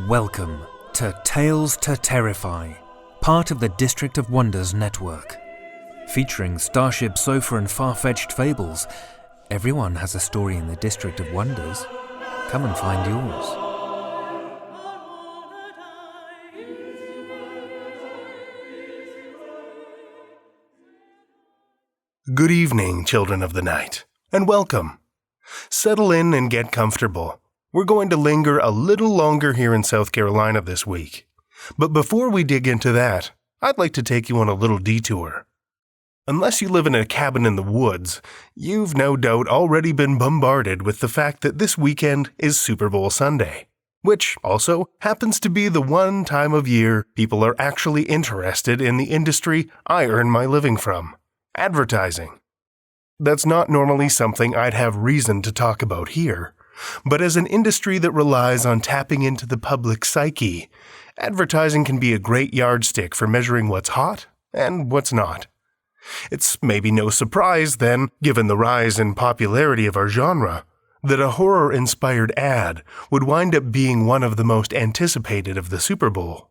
Welcome to Tales to Terrify, part of the District of Wonders network. Featuring Starship Sofa and far-fetched fables, everyone has a story in the District of Wonders. Come and find yours. Good evening, children of the night, and welcome. Settle in and get comfortable. We're going to linger a little longer here in South Carolina this week. But before we dig into that, I'd like to take you on a little detour. Unless you live in a cabin in the woods, you've no doubt already been bombarded with the fact that this weekend is Super Bowl Sunday, which also happens to be the one time of year people are actually interested in the industry I earn my living from, advertising. That's not normally something I'd have reason to talk about here, but as an industry that relies on tapping into the public psyche, advertising can be a great yardstick for measuring what's hot and what's not. It's maybe no surprise, then, given the rise in popularity of our genre, that a horror-inspired ad would wind up being one of the most anticipated of the Super Bowl.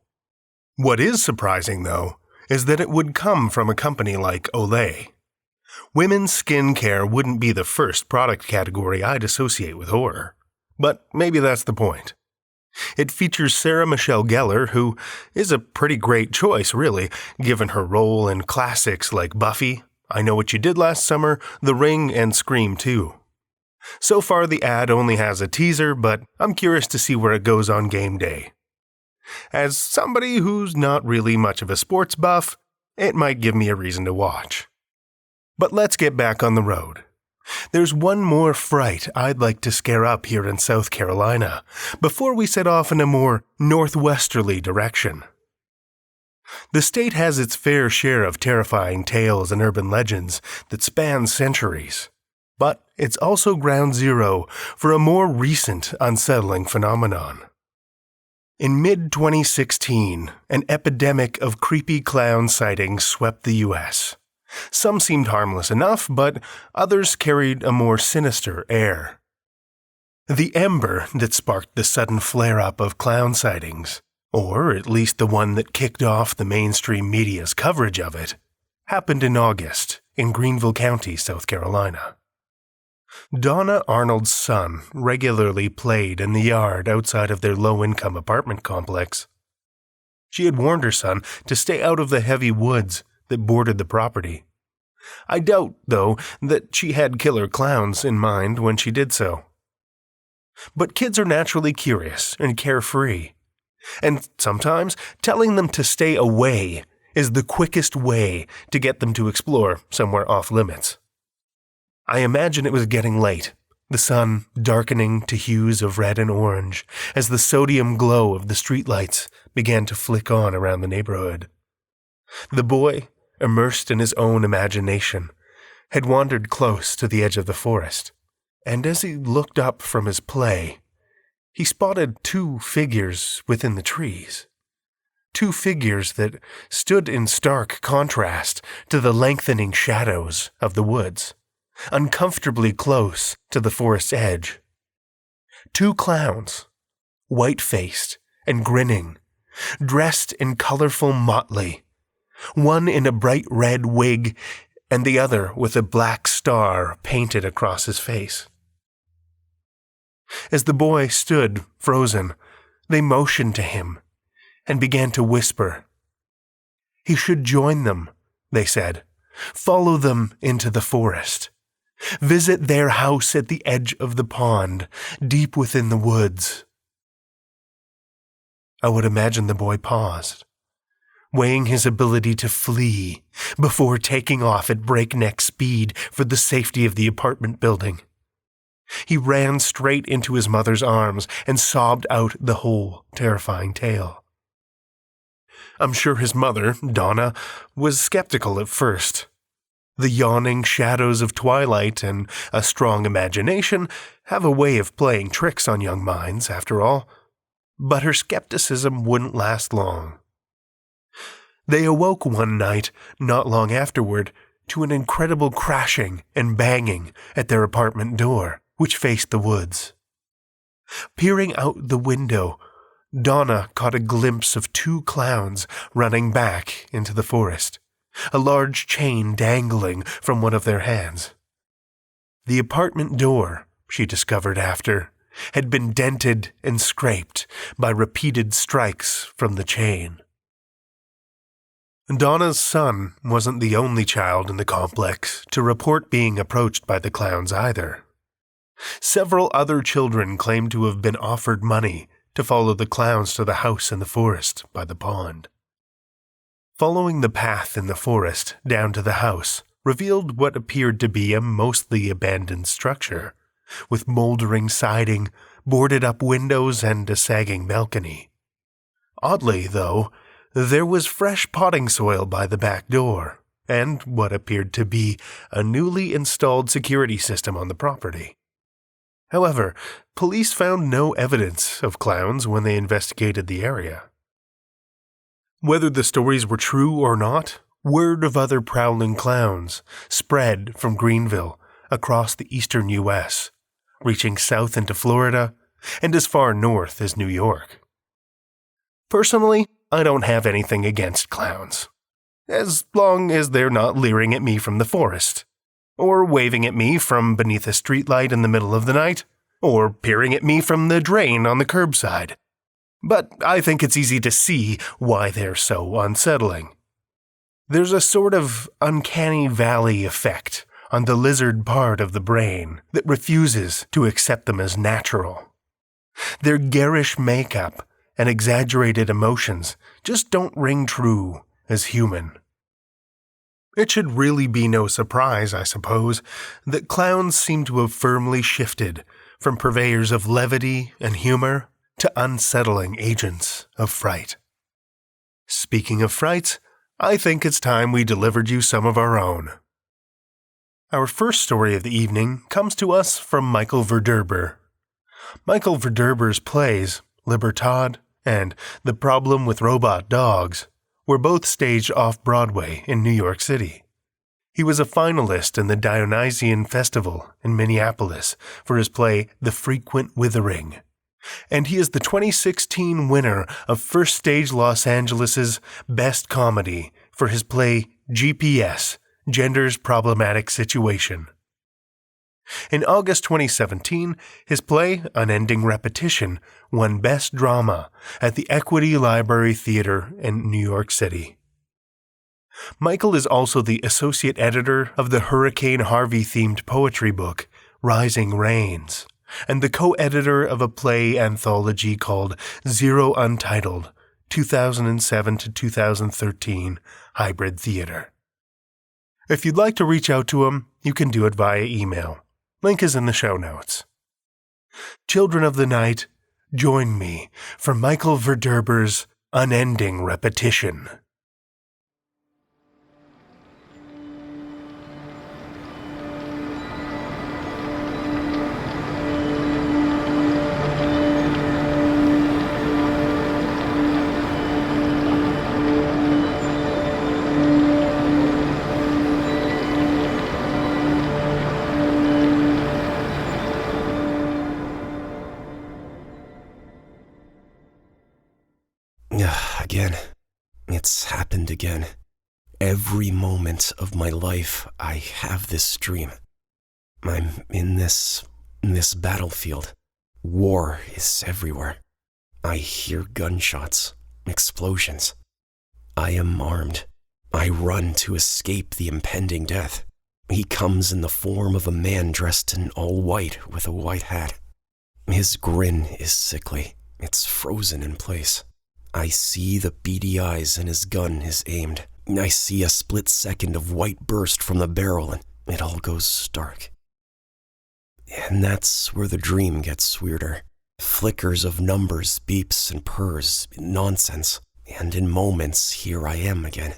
What is surprising, though, is that it would come from a company like Olay. Women's skincare wouldn't be the first product category I'd associate with horror. But maybe that's the point. It features Sarah Michelle Gellar, who is a pretty great choice, really, given her role in classics like Buffy, I Know What You Did Last Summer, The Ring, and Scream 2. So far, the ad only has a teaser, but I'm curious to see where it goes on game day. As somebody who's not really much of a sports buff, it might give me a reason to watch. But let's get back on the road. There's one more fright I'd like to scare up here in South Carolina before we set off in a more northwesterly direction. The state has its fair share of terrifying tales and urban legends that span centuries, but it's also ground zero for a more recent unsettling phenomenon. In mid-2016, an epidemic of creepy clown sightings swept the U.S. Some seemed harmless enough, but others carried a more sinister air. The ember that sparked the sudden flare-up of clown sightings, or at least the one that kicked off the mainstream media's coverage of it, happened in August in Greenville County, South Carolina. Donna Arnold's son regularly played in the yard outside of their low-income apartment complex. She had warned her son to stay out of the heavy woods that bordered the property. I doubt, though, that she had killer clowns in mind when she did so. But kids are naturally curious and carefree, and sometimes telling them to stay away is the quickest way to get them to explore somewhere off-limits. I imagine it was getting late, the sun darkening to hues of red and orange as the sodium glow of the streetlights began to flick on around the neighborhood. The boy, immersed in his own imagination, had wandered close to the edge of the forest, and as he looked up from his play, he spotted two figures within the trees. Two figures that stood in stark contrast to the lengthening shadows of the woods, uncomfortably close to the forest's edge. Two clowns, white-faced and grinning, dressed in colorful motley, one in a bright red wig and the other with a black star painted across his face. As the boy stood frozen, they motioned to him and began to whisper. He should join them, they said. Follow them into the forest. Visit their house at the edge of the pond, deep within the woods. I would imagine the boy paused, weighing his ability to flee before taking off at breakneck speed for the safety of the apartment building. He ran straight into his mother's arms and sobbed out the whole terrifying tale. I'm sure his mother, Donna, was skeptical at first. The yawning shadows of twilight and a strong imagination have a way of playing tricks on young minds, after all. But her skepticism wouldn't last long. They awoke one night, not long afterward, to an incredible crashing and banging at their apartment door, which faced the woods. Peering out the window, Donna caught a glimpse of two clowns running back into the forest, a large chain dangling from one of their hands. The apartment door, she discovered after, had been dented and scraped by repeated strikes from the chain. Donna's son wasn't the only child in the complex to report being approached by the clowns either. Several other children claimed to have been offered money to follow the clowns to the house in the forest by the pond. Following the path in the forest down to the house revealed what appeared to be a mostly abandoned structure, with moldering siding, boarded-up windows, and a sagging balcony. Oddly, though, there was fresh potting soil by the back door, and what appeared to be a newly installed security system on the property. However, police found no evidence of clowns when they investigated the area. Whether the stories were true or not, word of other prowling clowns spread from Greenville across the eastern U.S., reaching south into Florida and as far north as New York. Personally, I don't have anything against clowns, as long as they're not leering at me from the forest, or waving at me from beneath a streetlight in the middle of the night, or peering at me from the drain on the curbside. But I think it's easy to see why they're so unsettling. There's a sort of uncanny valley effect on the lizard part of the brain that refuses to accept them as natural. Their garish makeup and exaggerated emotions just don't ring true as human. It should really be no surprise, I suppose, that clowns seem to have firmly shifted from purveyors of levity and humor to unsettling agents of fright. Speaking of frights, I think it's time we delivered you some of our own. Our first story of the evening comes to us from Michael Verderber. Michael Verderber's plays, Libertad and The Problem with Robot Dogs, were both staged off-Broadway in New York City. He was a finalist in the Dionysian Festival in Minneapolis for his play The Frequent Withering, and he is the 2016 winner of First Stage Los Angeles' Best Comedy for his play GPS, Gender's Problematic Situation. In August 2017, his play, Unending Repetition, won Best Drama at the Equity Library Theater in New York City. Michael is also the associate editor of the Hurricane Harvey-themed poetry book, Rising Rains, and the co-editor of a play anthology called Zero Untitled, 2007 to 2013, Hybrid Theater. If you'd like to reach out to him, you can do it via email. Link is in the show notes. Children of the night, join me for Michael Verderber's Unending Repetition. Again. It's happened again. Every moment of my life, I have this dream. I'm in this battlefield. War is everywhere. I hear gunshots, explosions. I am armed. I run to escape the impending death. He comes in the form of a man dressed in all white with a white hat. His grin is sickly. It's frozen in place. I see the beady eyes and his gun is aimed. I see a split second of white burst from the barrel and it all goes dark. And that's where the dream gets weirder. Flickers of numbers, beeps and purrs, nonsense. And in moments, here I am again.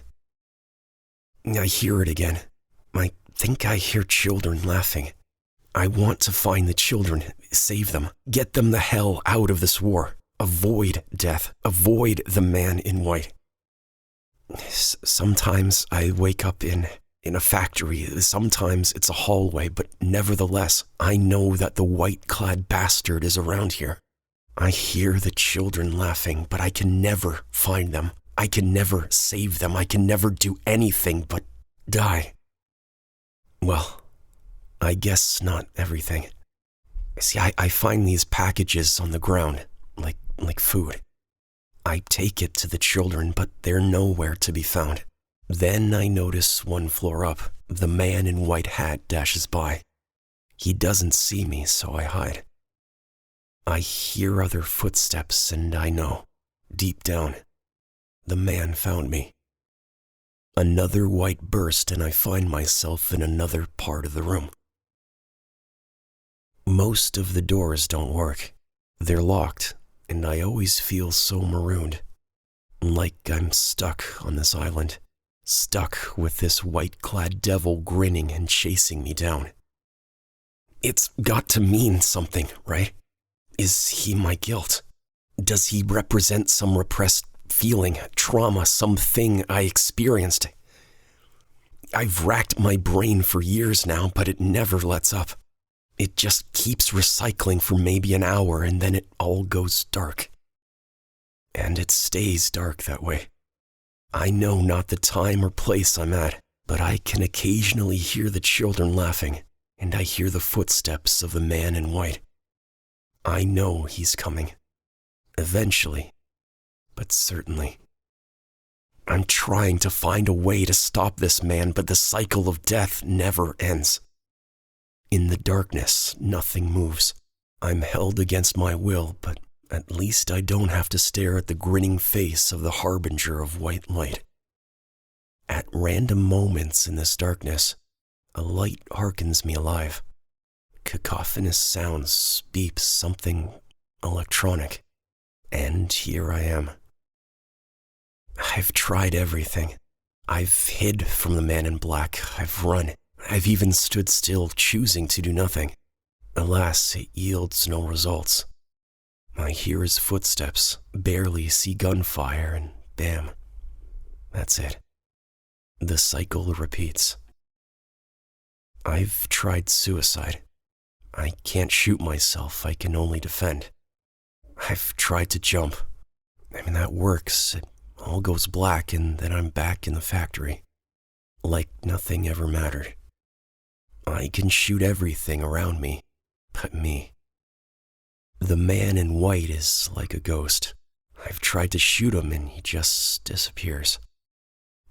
I hear it again. I think I hear children laughing. I want to find the children, save them, get them the hell out of this war. Avoid death. Avoid the man in white. Sometimes I wake up in a factory. Sometimes it's a hallway, but nevertheless, I know that the white-clad bastard is around here. I hear the children laughing, but I can never find them. I can never save them. I can never do anything but die. Well, I guess not everything. See, I find these packages on the ground, like food. I take it to the children, but they're nowhere to be found. Then I notice one floor up, the man in white hat dashes by. He doesn't see me, so I hide. I hear other footsteps, and I know, deep down, the man found me. Another white burst, and I find myself in another part of the room. Most of the doors don't work. They're locked, and I always feel so marooned. Like I'm stuck on this island, stuck with this white-clad devil grinning and chasing me down. It's got to mean something, right? Is he my guilt? Does he represent some repressed feeling, trauma, something I experienced? I've racked my brain for years now, but it never lets up. It just keeps recycling for maybe an hour, and then it all goes dark. And it stays dark that way. I know not the time or place I'm at, but I can occasionally hear the children laughing, and I hear the footsteps of the man in white. I know he's coming. Eventually, but certainly. I'm trying to find a way to stop this man, but the cycle of death never ends. In the darkness, nothing moves. I'm held against my will, but at least I don't have to stare at the grinning face of the harbinger of white light. At random moments in this darkness, a light harkens me alive. Cacophonous sounds, beeps, something electronic. And here I am. I've tried everything. I've hid from the man in black. I've run. I've even stood still, choosing to do nothing. Alas, it yields no results. I hear his footsteps, barely see gunfire, and bam, that's it. The cycle repeats. I've tried suicide. I can't shoot myself, I can only defend. I've tried to jump. That works. It all goes black, and then I'm back in the factory. Like nothing ever mattered. I can shoot everything around me, but me. The man in white is like a ghost. I've tried to shoot him, and he just disappears.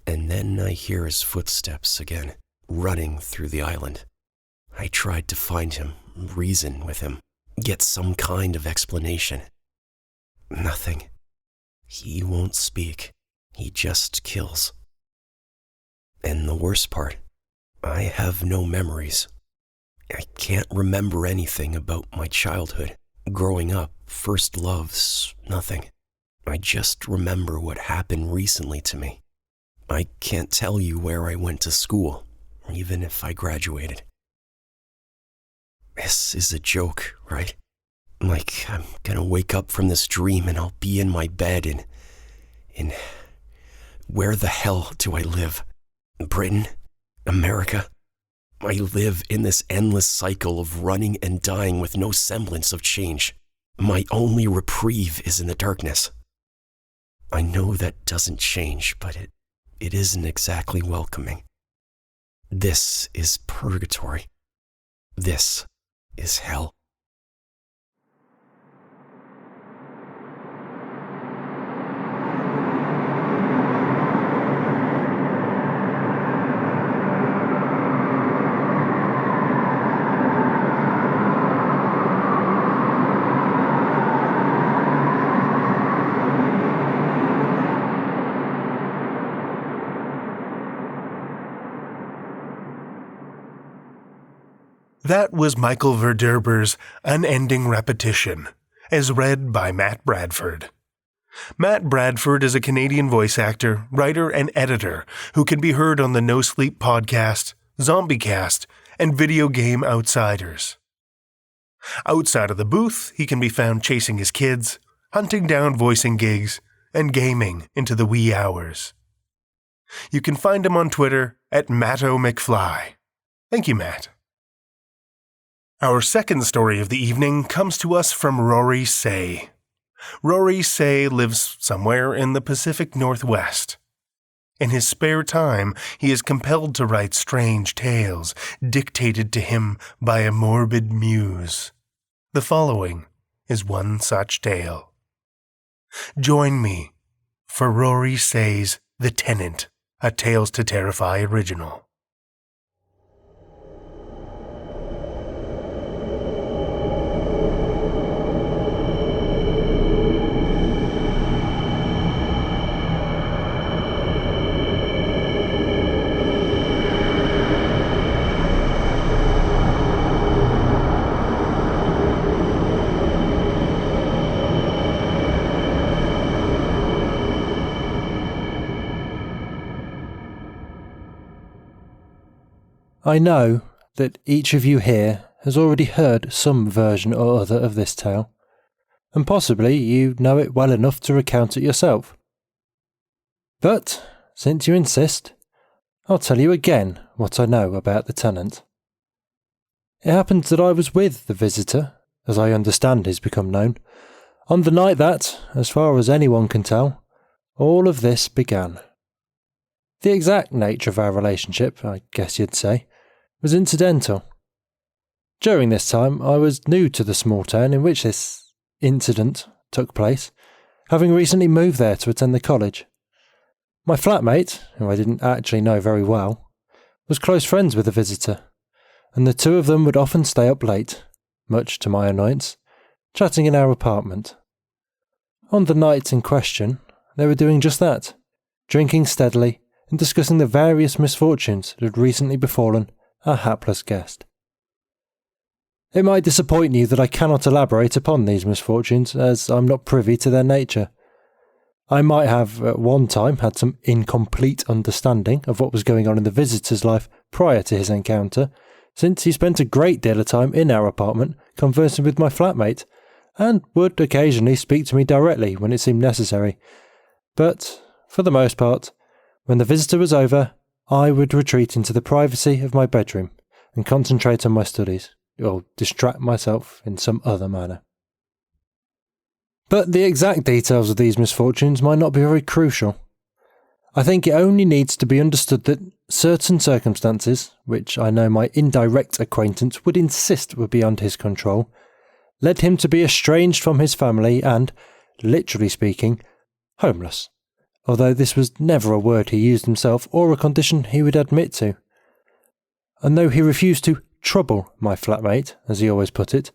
And then I hear his footsteps again, running through the island. I tried to find him, reason with him, get some kind of explanation. Nothing. He won't speak. He just kills. And the worst part, I have no memories. I can't remember anything about my childhood, growing up, first loves, nothing. I just remember what happened recently to me. I can't tell you where I went to school, even if I graduated. This is a joke, right? Like I'm gonna wake up from this dream and I'll be in my bed in where the hell do I live? Britain? America? I live in this endless cycle of running and dying with no semblance of change. My only reprieve is in the darkness. I know that doesn't change, but it isn't exactly welcoming. This is purgatory. This is hell. That was Michael Verderber's Unending Repetition, as read by Matt Bradford. Matt Bradford is a Canadian voice actor, writer, and editor who can be heard on the No Sleep podcast, ZombieCast, and Video Game Outsiders. Outside of the booth, he can be found chasing his kids, hunting down voicing gigs, and gaming into the wee hours. You can find him on Twitter at MattoMcFly. Thank you, Matt. Our second story of the evening comes to us from Rory Say, Rory say lives somewhere in the Pacific Northwest. In his spare time, he is compelled to write strange tales dictated to him by a morbid muse. The following is one such tale. Join me for Rory Say's The Tenant, a Tales to Terrify original. I know that each of you here has already heard some version or other of this tale, and possibly you know it well enough to recount it yourself. But, since you insist, I'll tell you again what I know about the tenant. It happens that I was with the visitor, as I understand he's become known, on the night that, as far as anyone can tell, all of this began. The exact nature of our relationship, I guess you'd say, was incidental. During this time, I was new to the small town in which this incident took place, having recently moved there to attend the college. My flatmate, who I didn't actually know very well, was close friends with the visitor, and the two of them would often stay up late, much to my annoyance, chatting in our apartment. On the night in question, they were doing just that, drinking steadily and discussing the various misfortunes that had recently befallen our hapless guest. It might disappoint you that I cannot elaborate upon these misfortunes, as I'm not privy to their nature. I might have at one time had some incomplete understanding of what was going on in the visitor's life prior to his encounter, since he spent a great deal of time in our apartment conversing with my flatmate, and would occasionally speak to me directly when it seemed necessary. But, for the most part, when the visitor was over, I would retreat into the privacy of my bedroom and concentrate on my studies, or distract myself in some other manner. But the exact details of these misfortunes might not be very crucial. I think it only needs to be understood that certain circumstances, which I know my indirect acquaintance would insist were beyond his control, led him to be estranged from his family and, literally speaking, homeless. Although this was never a word he used himself or a condition he would admit to. And though he refused to trouble my flatmate, as he always put it,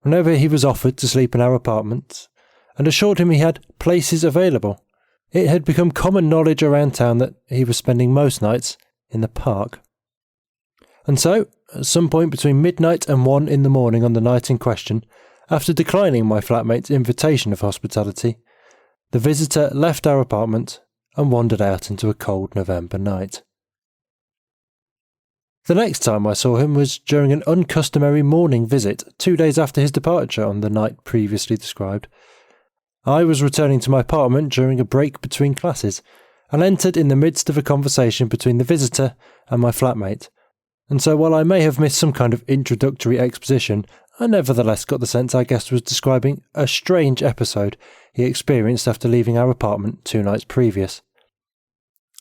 whenever he was offered to sleep in our apartment, and assured him he had places available, it had become common knowledge around town that he was spending most nights in the park. And so, at some point between midnight and 1 in the morning on the night in question, after declining my flatmate's invitation of hospitality, the visitor left our apartment and wandered out into a cold November night. The next time I saw him was during an uncustomary morning visit 2 days after his departure on the night previously described. I was returning to my apartment during a break between classes and entered in the midst of a conversation between the visitor and my flatmate, and so while I may have missed some kind of introductory exposition, I nevertheless got the sense our guest was describing a strange episode he experienced after leaving our apartment 2 nights previous.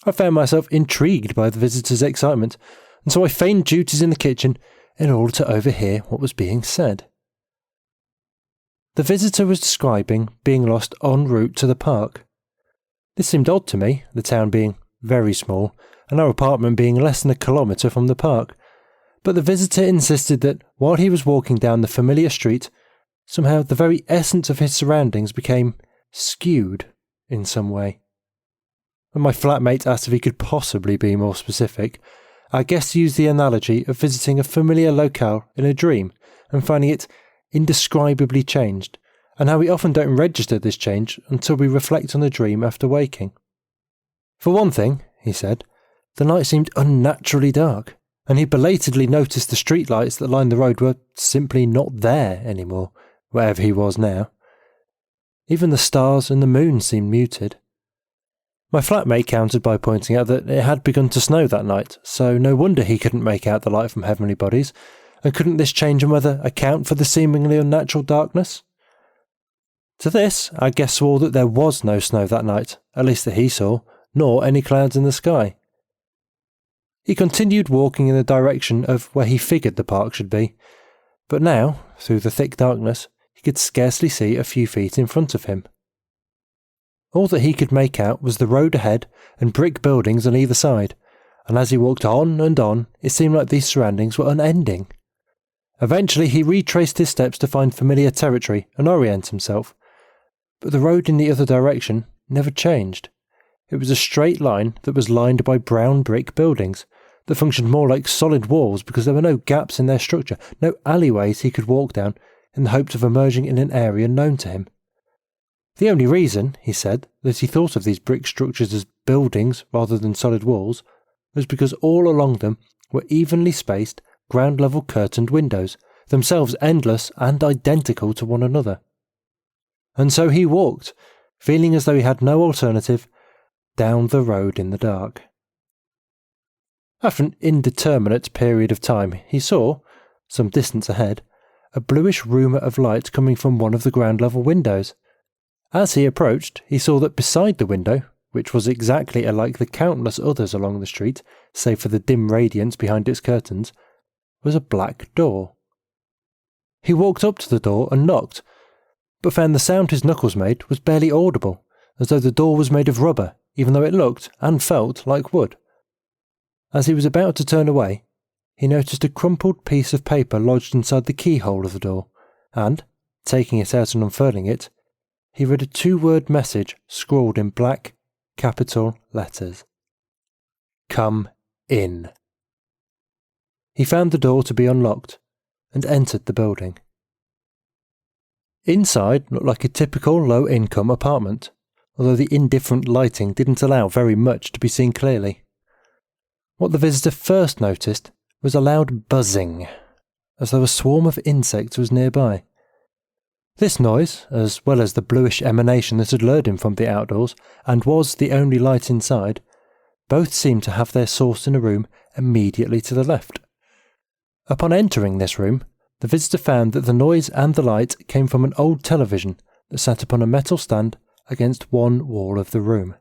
I found myself intrigued by the visitor's excitement, and so I feigned duties in the kitchen in order to overhear what was being said. The visitor was describing being lost en route to the park. This seemed odd to me, the town being very small, and our apartment being less than a kilometre from the park. But the visitor insisted that while he was walking down the familiar street, somehow the very essence of his surroundings became skewed in some way. When my flatmate asked if he could possibly be more specific, our guest used the analogy of visiting a familiar locale in a dream and finding it indescribably changed, and how we often don't register this change until we reflect on the dream after waking. For one thing, he said, the night seemed unnaturally dark, and he belatedly noticed the streetlights that lined the road were simply not there anymore, wherever he was now. Even the stars and the moon seemed muted. My flatmate countered by pointing out that it had begun to snow that night, so no wonder he couldn't make out the light from heavenly bodies, and couldn't this change and weather account for the seemingly unnatural darkness? To this, our guest swore that there was no snow that night, at least that he saw, nor any clouds in the sky. He continued walking in the direction of where he figured the park should be, but now, through the thick darkness, he could scarcely see a few feet in front of him. All that he could make out was the road ahead and brick buildings on either side, and as he walked on and on, it seemed like these surroundings were unending. Eventually he retraced his steps to find familiar territory and orient himself, but the road in the other direction never changed. It was a straight line that was lined by brown brick buildings that functioned more like solid walls because there were no gaps in their structure, no alleyways he could walk down in the hopes of emerging in an area known to him. The only reason, he said, that he thought of these brick structures as buildings rather than solid walls was because all along them were evenly spaced, ground-level curtained windows, themselves endless and identical to one another. And so he walked, feeling as though he had no alternative, down the road in the dark. After an indeterminate period of time, he saw, some distance ahead, a bluish rumour of light coming from one of the ground-level windows. As he approached, he saw that beside the window, which was exactly alike the countless others along the street, save for the dim radiance behind its curtains, was a black door. He walked up to the door and knocked, but found the sound his knuckles made was barely audible, as though the door was made of rubber, even though it looked and felt like wood. As he was about to turn away, he noticed a crumpled piece of paper lodged inside the keyhole of the door, and, taking it out and unfurling it, he read a 2-word message scrawled in black, capital letters. Come in. He found the door to be unlocked, and entered the building. Inside looked like a typical low-income apartment, although the indifferent lighting didn't allow very much to be seen clearly. What the visitor first noticed was a loud buzzing, as though a swarm of insects was nearby. This noise, as well as the bluish emanation that had lured him from the outdoors, and was the only light inside, both seemed to have their source in a room immediately to the left. Upon entering this room, the visitor found that the noise and the light came from an old television that sat upon a metal stand against one wall of the room.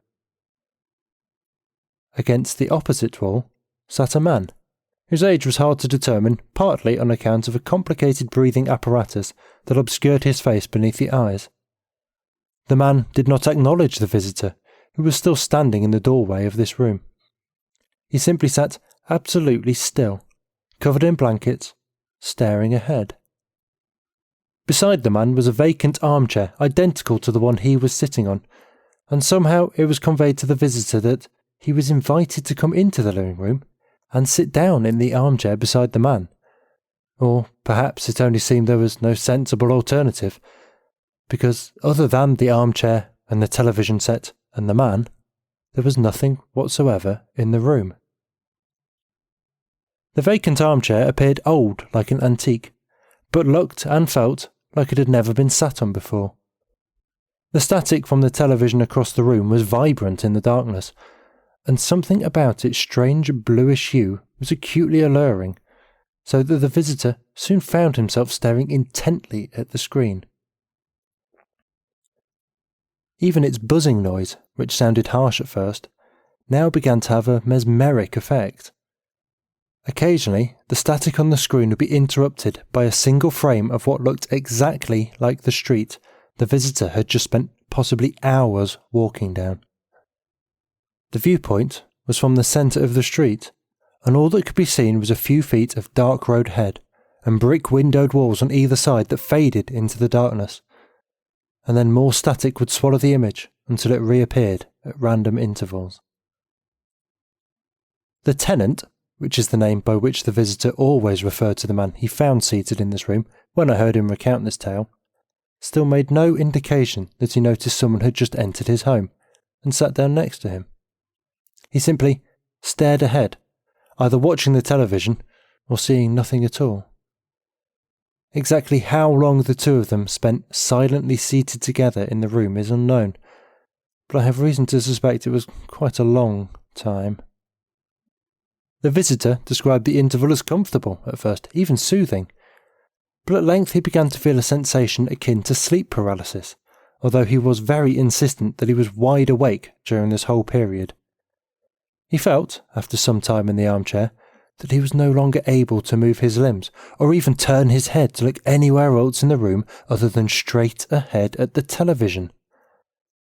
Against the opposite wall sat a man, whose age was hard to determine, partly on account of a complicated breathing apparatus that obscured his face beneath the eyes. The man did not acknowledge the visitor, who was still standing in the doorway of this room. He simply sat absolutely still, covered in blankets, staring ahead. Beside the man was a vacant armchair identical to the one he was sitting on, and somehow it was conveyed to the visitor that he was invited to come into the living room and sit down in the armchair beside the man. Or perhaps it only seemed there was no sensible alternative, because other than the armchair and the television set and the man, there was nothing whatsoever in the room. The vacant armchair appeared old like an antique, but looked and felt like it had never been sat on before. The static from the television across the room was vibrant in the darkness, and something about its strange bluish hue was acutely alluring, so that the visitor soon found himself staring intently at the screen. Even its buzzing noise, which sounded harsh at first, now began to have a mesmeric effect. Occasionally, the static on the screen would be interrupted by a single frame of what looked exactly like the street the visitor had just spent possibly hours walking down. The viewpoint was from the centre of the street, and all that could be seen was a few feet of dark road ahead, and brick-windowed walls on either side that faded into the darkness, and then more static would swallow the image until it reappeared at random intervals. The Tenant, which is the name by which the visitor always referred to the man he found seated in this room when I heard him recount this tale, still made no indication that he noticed someone had just entered his home and sat down next to him. He simply stared ahead, either watching the television or seeing nothing at all. Exactly how long the two of them spent silently seated together in the room is unknown, but I have reason to suspect it was quite a long time. The visitor described the interval as comfortable at first, even soothing, but at length he began to feel a sensation akin to sleep paralysis, although he was very insistent that he was wide awake during this whole period. He felt, after some time in the armchair, that he was no longer able to move his limbs, or even turn his head to look anywhere else in the room other than straight ahead at the television.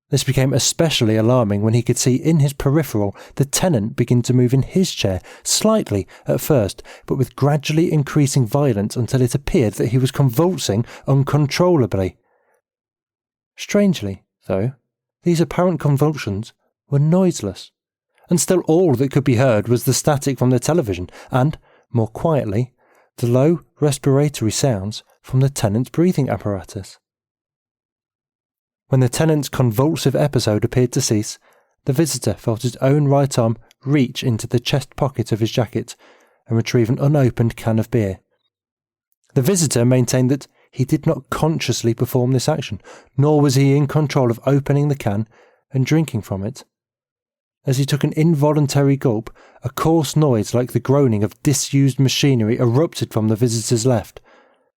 This became especially alarming when he could see in his peripheral the Tenant begin to move in his chair, slightly at first, but with gradually increasing violence until it appeared that he was convulsing uncontrollably. Strangely, though, these apparent convulsions were noiseless, and still all that could be heard was the static from the television and, more quietly, the low respiratory sounds from the Tenant's breathing apparatus. When the Tenant's convulsive episode appeared to cease, the visitor felt his own right arm reach into the chest pocket of his jacket and retrieve an unopened can of beer. The visitor maintained that he did not consciously perform this action, nor was he in control of opening the can and drinking from it. As he took an involuntary gulp, a coarse noise like the groaning of disused machinery erupted from the visitor's left,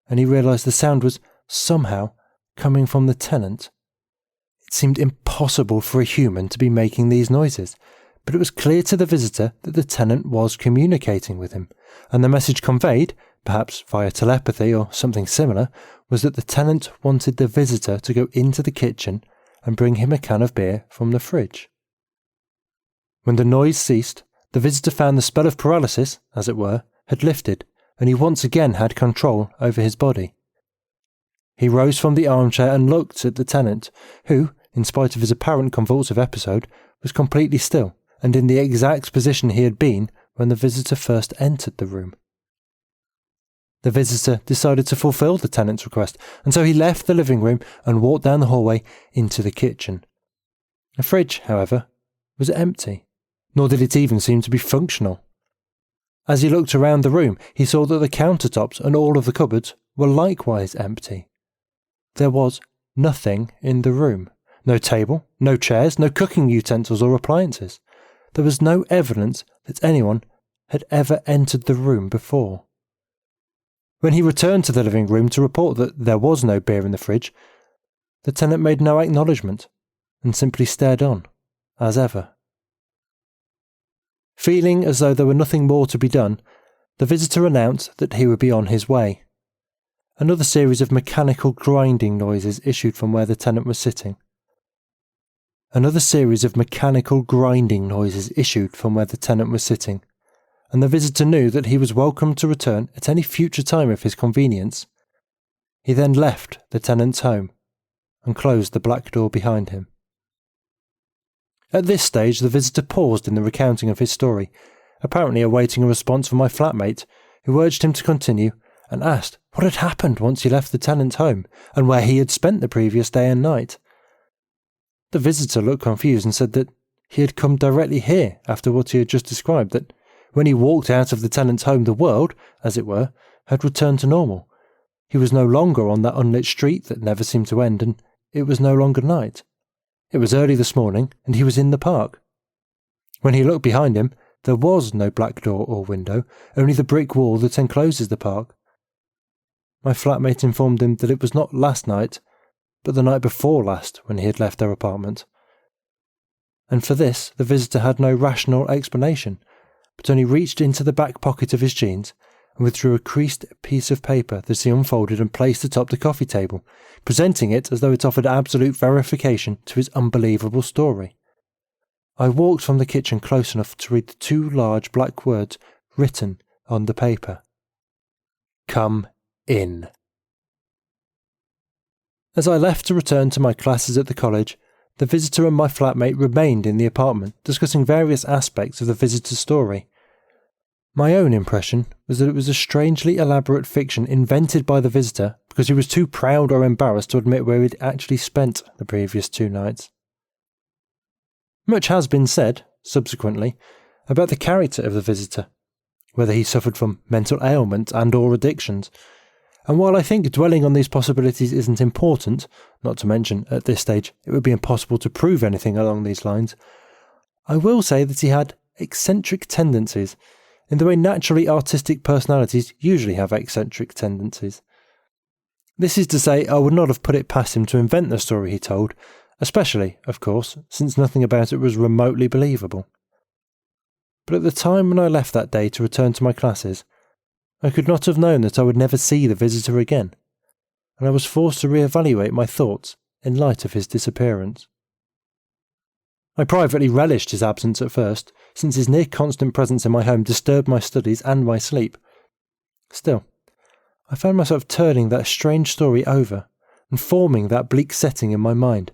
and he realised the sound was somehow coming from the Tenant. It seemed impossible for a human to be making these noises, but it was clear to the visitor that the Tenant was communicating with him, and the message conveyed, perhaps via telepathy or something similar, was that the Tenant wanted the visitor to go into the kitchen and bring him a can of beer from the fridge. When the noise ceased, the visitor found the spell of paralysis, as it were, had lifted, and he once again had control over his body. He rose from the armchair and looked at the Tenant, who, in spite of his apparent convulsive episode, was completely still and in the exact position he had been when the visitor first entered the room. The visitor decided to fulfill the Tenant's request, and so he left the living room and walked down the hallway into the kitchen. The fridge, however, was empty, nor did it even seem to be functional. As he looked around the room, he saw that the countertops and all of the cupboards were likewise empty. There was nothing in the room. No table, no chairs, no cooking utensils or appliances. There was no evidence that anyone had ever entered the room before. When he returned to the living room to report that there was no beer in the fridge, the Tenant made no acknowledgement and simply stared on, as ever. Feeling as though there were nothing more to be done, the visitor announced that he would be on his way. Another series of mechanical grinding noises issued from where the Tenant was sitting. And the visitor knew that he was welcome to return at any future time of his convenience. He then left the Tenant's home and closed the black door behind him. At this stage, the visitor paused in the recounting of his story, apparently awaiting a response from my flatmate, who urged him to continue and asked what had happened once he left the Tenant's home and where he had spent the previous day and night. The visitor looked confused and said that he had come directly here after what he had just described, that when he walked out of the Tenant's home the world, as it were, had returned to normal. He was no longer on that unlit street that never seemed to end, and it was no longer night. It was early this morning, and he was in the park. When he looked behind him, there was no black door or window, only the brick wall that encloses the park. My flatmate informed him that it was not last night, but the night before last when he had left their apartment. And for this the visitor had no rational explanation, but only reached into the back pocket of his jeans and withdrew a creased piece of paper that he unfolded and placed atop the coffee table, presenting it as though it offered absolute verification to his unbelievable story. I walked from the kitchen close enough to read the two large black words written on the paper. Come in. As I left to return to my classes at the college, the visitor and my flatmate remained in the apartment, discussing various aspects of the visitor's story. My own impression was that it was a strangely elaborate fiction invented by the visitor because he was too proud or embarrassed to admit where he'd actually spent the previous 2 nights. Much has been said, subsequently, about the character of the visitor, whether he suffered from mental ailment and or addictions. And while I think dwelling on these possibilities isn't important, not to mention, at this stage, it would be impossible to prove anything along these lines, I will say that he had eccentric tendencies, in the way naturally artistic personalities usually have eccentric tendencies. This is to say, I would not have put it past him to invent the story he told, especially, of course, since nothing about it was remotely believable. But at the time when I left that day to return to my classes, I could not have known that I would never see the visitor again, and I was forced to re-evaluate my thoughts in light of his disappearance. I privately relished his absence at first, since his near-constant presence in my home disturbed my studies and my sleep. Still, I found myself turning that strange story over and forming that bleak setting in my mind,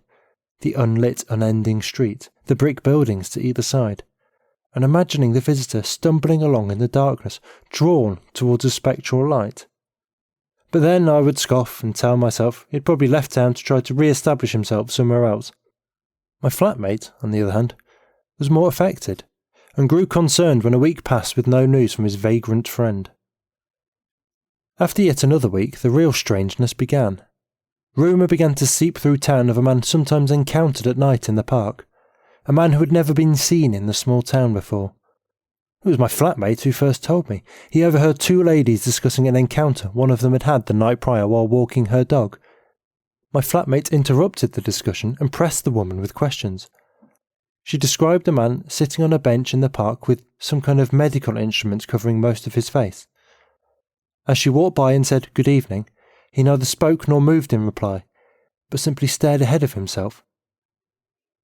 the unlit, unending street, the brick buildings to either side, and imagining the visitor stumbling along in the darkness, drawn towards a spectral light. But then I would scoff and tell myself he'd probably left town to try to re-establish himself somewhere else. My flatmate, on the other hand, was more affected, and grew concerned when a week passed with no news from his vagrant friend. After yet another week, the real strangeness began. Rumour began to seep through town of a man sometimes encountered at night in the park, a man who had never been seen in the small town before. It was my flatmate who first told me. He overheard two ladies discussing an encounter one of them had had the night prior while walking her dog. My flatmate interrupted the discussion and pressed the woman with questions. She described a man sitting on a bench in the park with some kind of medical instruments covering most of his face. As she walked by and said "Good evening," he neither spoke nor moved in reply, but simply stared ahead of himself.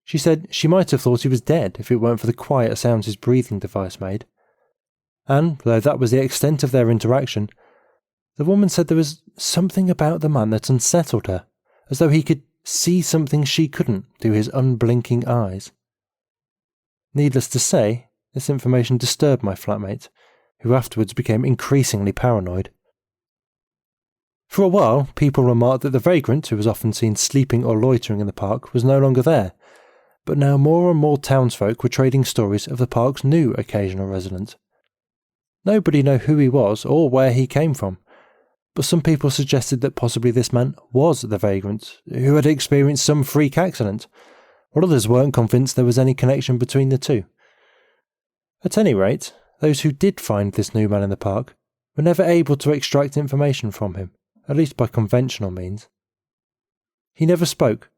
She said she might have thought he was dead if it weren't for the quiet sounds his breathing device made. And, though that was the extent of their interaction, the woman said there was something about the man that unsettled her, as though he could see something she couldn't through his unblinking eyes. Needless to say, this information disturbed my flatmate, who afterwards became increasingly paranoid. For a while, people remarked that the vagrant, who was often seen sleeping or loitering in the park, was no longer there, but now more and more townsfolk were trading stories of the park's new occasional resident. Nobody knew who he was or where he came from, but some people suggested that possibly this man was the vagrant, who had experienced some freak accident, while others weren't convinced there was any connection between the two. At any rate, those who did find this new man in the park were never able to extract information from him, at least by conventional means. He never spoke,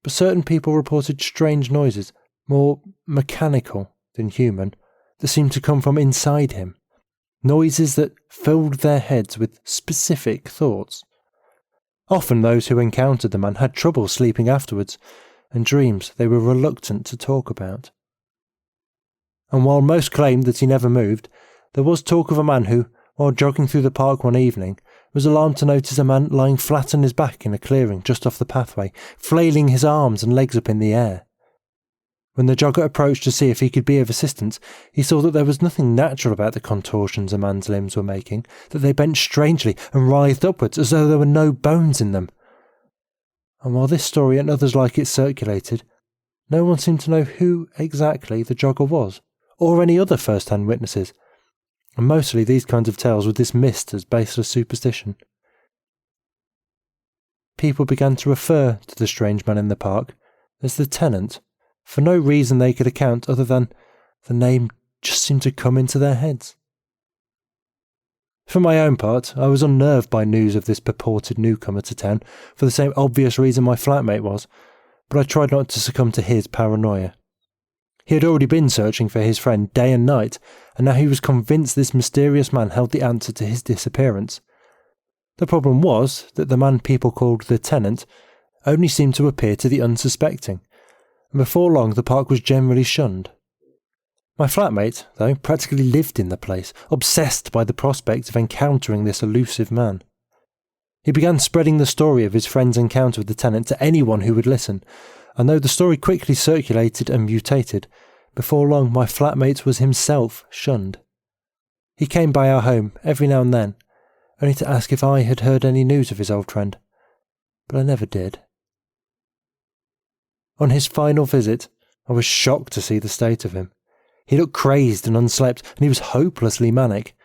but certain people reported strange noises, more mechanical than human, that seemed to come from inside him. Noises that filled their heads with specific thoughts. Often those who encountered the man had trouble sleeping afterwards, and dreams they were reluctant to talk about. And while most claimed that he never moved, there was talk of a man who, while jogging through the park one evening, was alarmed to notice a man lying flat on his back in a clearing just off the pathway, flailing his arms and legs up in the air. When the jogger approached to see if he could be of assistance, he saw that there was nothing natural about the contortions a man's limbs were making, that they bent strangely and writhed upwards as though there were no bones in them. And while this story and others like it circulated, no one seemed to know who exactly the jogger was, or any other first-hand witnesses, and mostly these kinds of tales were dismissed as baseless superstition. People began to refer to the strange man in the park as the Tenant, for no reason they could account other than the name just seemed to come into their heads. For my own part, I was unnerved by news of this purported newcomer to town for the same obvious reason my flatmate was, but I tried not to succumb to his paranoia. He had already been searching for his friend day and night, and now he was convinced this mysterious man held the answer to his disappearance. The problem was that the man people called the Tenant only seemed to appear to the unsuspecting, and before long the park was generally shunned. My flatmate, though, practically lived in the place, obsessed by the prospect of encountering this elusive man. He began spreading the story of his friend's encounter with the Tenant to anyone who would listen, and though the story quickly circulated and mutated, before long my flatmate was himself shunned. He came by our home every now and then, only to ask if I had heard any news of his old friend, but I never did. On his final visit, I was shocked to see the state of him. He looked crazed and unslept, and he was hopelessly manic.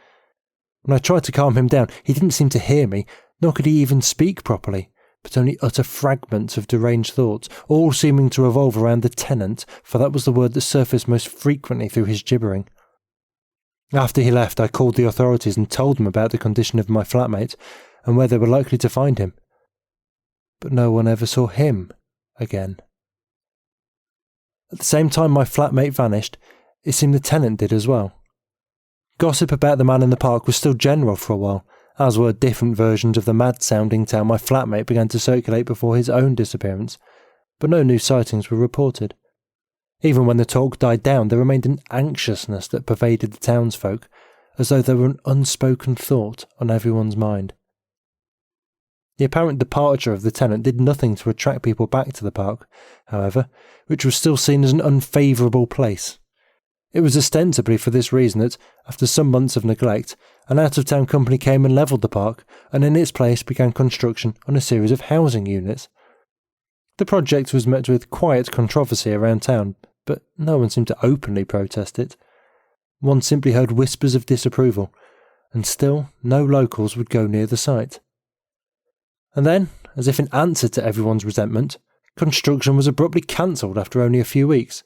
When I tried to calm him down, he didn't seem to hear me, nor could he even speak properly, but only utter fragments of deranged thoughts, all seeming to revolve around the Tenant, for that was the word that surfaced most frequently through his gibbering. After he left, I called the authorities and told them about the condition of my flatmate, and where they were likely to find him, but no one ever saw him again. At the same time my flatmate vanished, it seemed the tenant did as well. Gossip about the man in the park was still general for a while, as were different versions of the mad-sounding tale my flatmate began to circulate before his own disappearance, but no new sightings were reported. Even when the talk died down, there remained an anxiousness that pervaded the townsfolk, as though there were an unspoken thought on everyone's mind. The apparent departure of the tenant did nothing to attract people back to the park, however, which was still seen as an unfavourable place. It was ostensibly for this reason that, after some months of neglect, an out-of-town company came and levelled the park, and in its place began construction on a series of housing units. The project was met with quiet controversy around town, but no one seemed to openly protest it. One simply heard whispers of disapproval, and still no locals would go near the site. And then, as if in answer to everyone's resentment, construction was abruptly cancelled after only a few weeks.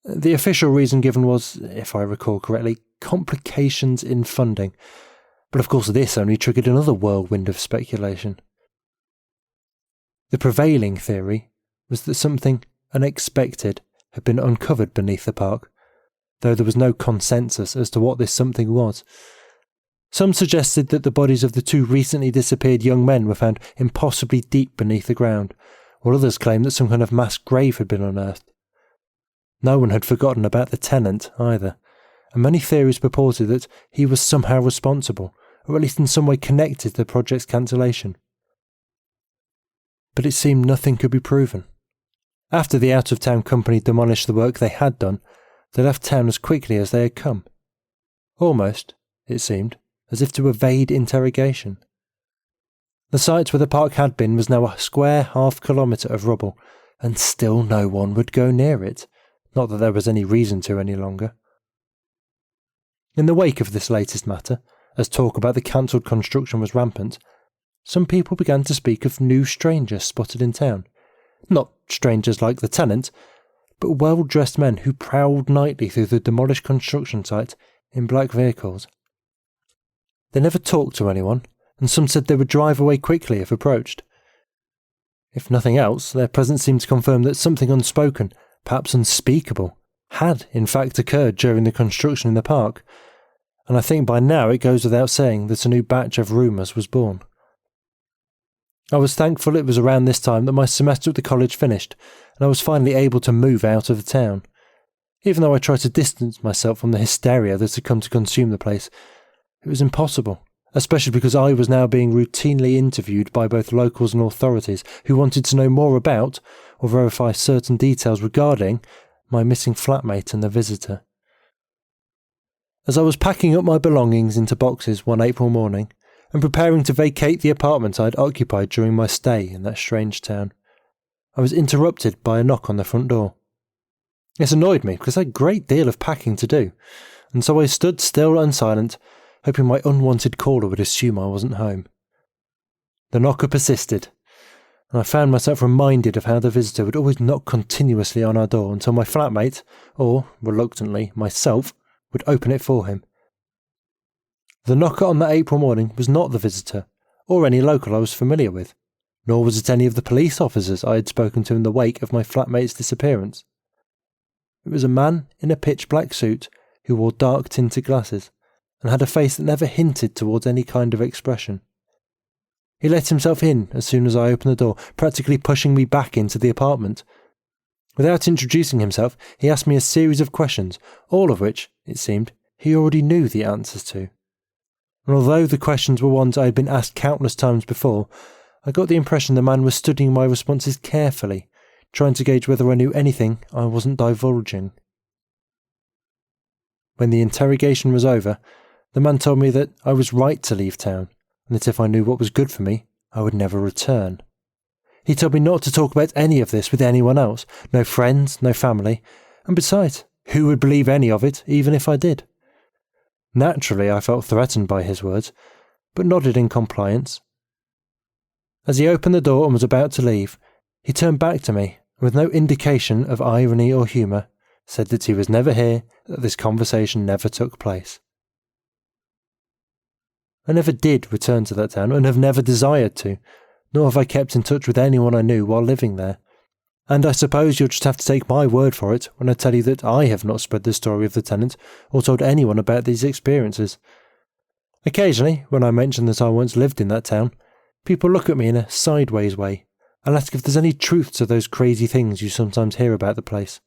The official reason given was, if I recall correctly, complications in funding, but of course this only triggered another whirlwind of speculation. The prevailing theory was that something unexpected had been uncovered beneath the park, though there was no consensus as to what this something was. Some suggested that the bodies of the two recently disappeared young men were found impossibly deep beneath the ground, while others claimed that some kind of mass grave had been unearthed. No one had forgotten about the tenant either, and many theories purported that he was somehow responsible, or at least in some way connected to the project's cancellation. But it seemed nothing could be proven. After the out-of-town company demolished the work they had done, they left town as quickly as they had come. Almost, it seemed, as if to evade interrogation. The site where the park had been was now a square half-kilometre of rubble, and still no one would go near it, not that there was any reason to any longer. In the wake of this latest matter, as talk about the cancelled construction was rampant, some people began to speak of new strangers spotted in town. Not strangers like the tenant, but well-dressed men who prowled nightly through the demolished construction site in black vehicles. They never talked to anyone, and some said they would drive away quickly if approached. If nothing else, their presence seemed to confirm that something unspoken, perhaps unspeakable, had in fact occurred during the construction in the park, and I think by now it goes without saying that a new batch of rumours was born. I was thankful it was around this time that my semester at the college finished, and I was finally able to move out of the town. Even though I tried to distance myself from the hysteria that had come to consume the place, it was impossible, especially because I was now being routinely interviewed by both locals and authorities who wanted to know more about, or verify certain details regarding, my missing flatmate and the visitor. As I was packing up my belongings into boxes one April morning, and preparing to vacate the apartment I had occupied during my stay in that strange town, I was interrupted by a knock on the front door. This annoyed me because I had a great deal of packing to do, and so I stood still and silent, hoping my unwanted caller would assume I wasn't home. The knocker persisted, and I found myself reminded of how the visitor would always knock continuously on our door until my flatmate, or, reluctantly, myself, would open it for him. The knocker on that April morning was not the visitor, or any local I was familiar with, nor was it any of the police officers I had spoken to in the wake of my flatmate's disappearance. It was a man in a pitch-black suit who wore dark-tinted glasses, and had a face that never hinted towards any kind of expression. He let himself in as soon as I opened the door, practically pushing me back into the apartment. Without introducing himself, he asked me a series of questions, all of which, it seemed, he already knew the answers to. And although the questions were ones I had been asked countless times before, I got the impression the man was studying my responses carefully, trying to gauge whether I knew anything I wasn't divulging. When the interrogation was over, the man told me that I was right to leave town, and that if I knew what was good for me, I would never return. He told me not to talk about any of this with anyone else, no friends, no family, and besides, who would believe any of it, even if I did? Naturally, I felt threatened by his words, but nodded in compliance. As he opened the door and was about to leave, he turned back to me, and with no indication of irony or humour, said that he was never here, that this conversation never took place. I never did return to that town, and have never desired to, nor have I kept in touch with anyone I knew while living there. And I suppose you'll just have to take my word for it when I tell you that I have not spread the story of the Tenant or told anyone about these experiences. Occasionally, when I mention that I once lived in that town, people look at me in a sideways way and ask if there's any truth to those crazy things you sometimes hear about the place.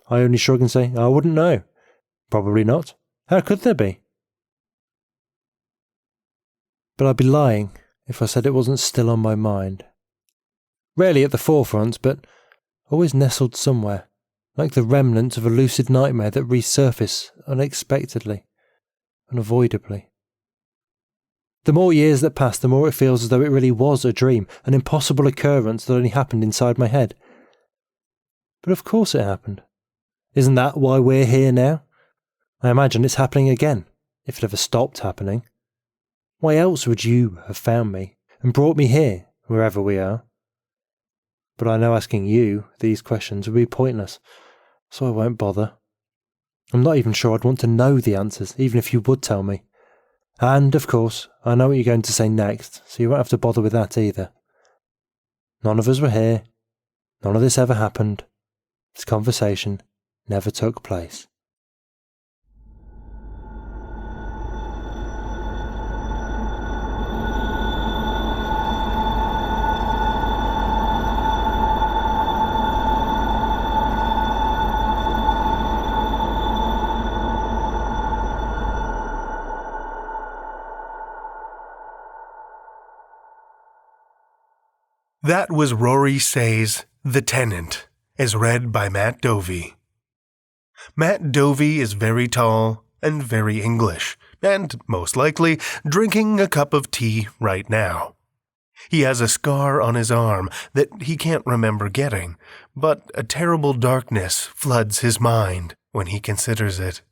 I only shrug and say, I wouldn't know. Probably not. How could there be? But I'd be lying if I said it wasn't still on my mind. Rarely at the forefront, but always nestled somewhere, like the remnants of a lucid nightmare that resurface unexpectedly, unavoidably. The more years that pass, the more it feels as though it really was a dream, an impossible occurrence that only happened inside my head. But of course it happened. Isn't that why we're here now? I imagine it's happening again, if it ever stopped happening. Why else would you have found me and brought me here, wherever we are? But I know asking you these questions would be pointless, so I won't bother. I'm not even sure I'd want to know the answers, even if you would tell me. And, of course, I know what you're going to say next, so you won't have to bother with that either. None of us were here. None of this ever happened. This conversation never took place. That was Rory Say's The Tenant, as read by Matt Dovey. Matt Dovey is very tall and very English, and, most likely, drinking a cup of tea right now. He has a scar on his arm that he can't remember getting, but a terrible darkness floods his mind when he considers it.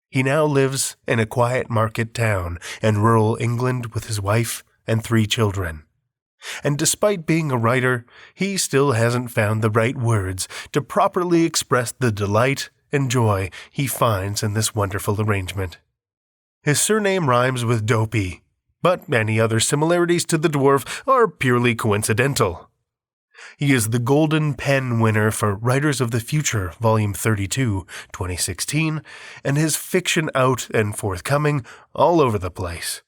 He now lives in a quiet market town in rural England with his wife and 3 children. And despite being a writer, he still hasn't found the right words to properly express the delight and joy he finds in this wonderful arrangement. His surname rhymes with Dopey, but any other similarities to the dwarf are purely coincidental. He is the Golden Pen winner for Writers of the Future, Volume 32, 2016, and his fiction out and forthcoming all over the place.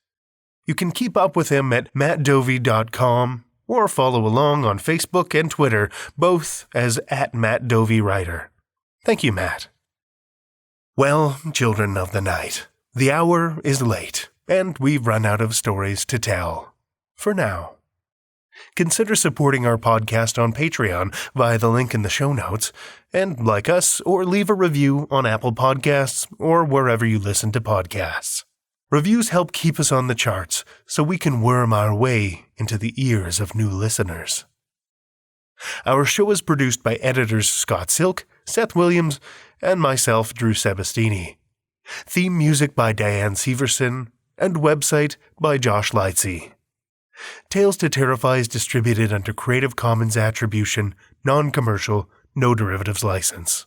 You can keep up with him at mattdovey.com or follow along on Facebook and Twitter, both as @MattDoveyWriter. Thank you, Matt. Well, children of the night, the hour is late, and we've run out of stories to tell. For now. Consider supporting our podcast on Patreon via the link in the show notes, and like us or leave a review on Apple Podcasts or wherever you listen to podcasts. Reviews help keep us on the charts so we can worm our way into the ears of new listeners. Our show is produced by editors Scott Silk, Seth Williams, and myself, Drew Sebastini. Theme music by Diane Severson, and website by Josh Lightsey. Tales to Terrify is distributed under Creative Commons Attribution, Non-Commercial, No Derivatives License.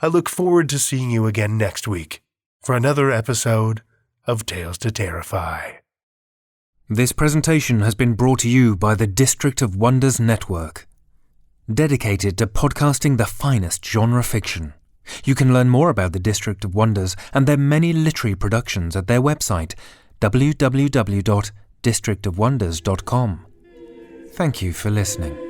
I look forward to seeing you again next week for another episode of Tales to Terrify. This presentation has been brought to you by the District of Wonders Network, dedicated to podcasting the finest genre fiction. You can learn more about the District of Wonders and their many literary productions at their website, www.districtofwonders.com. Thank you for listening.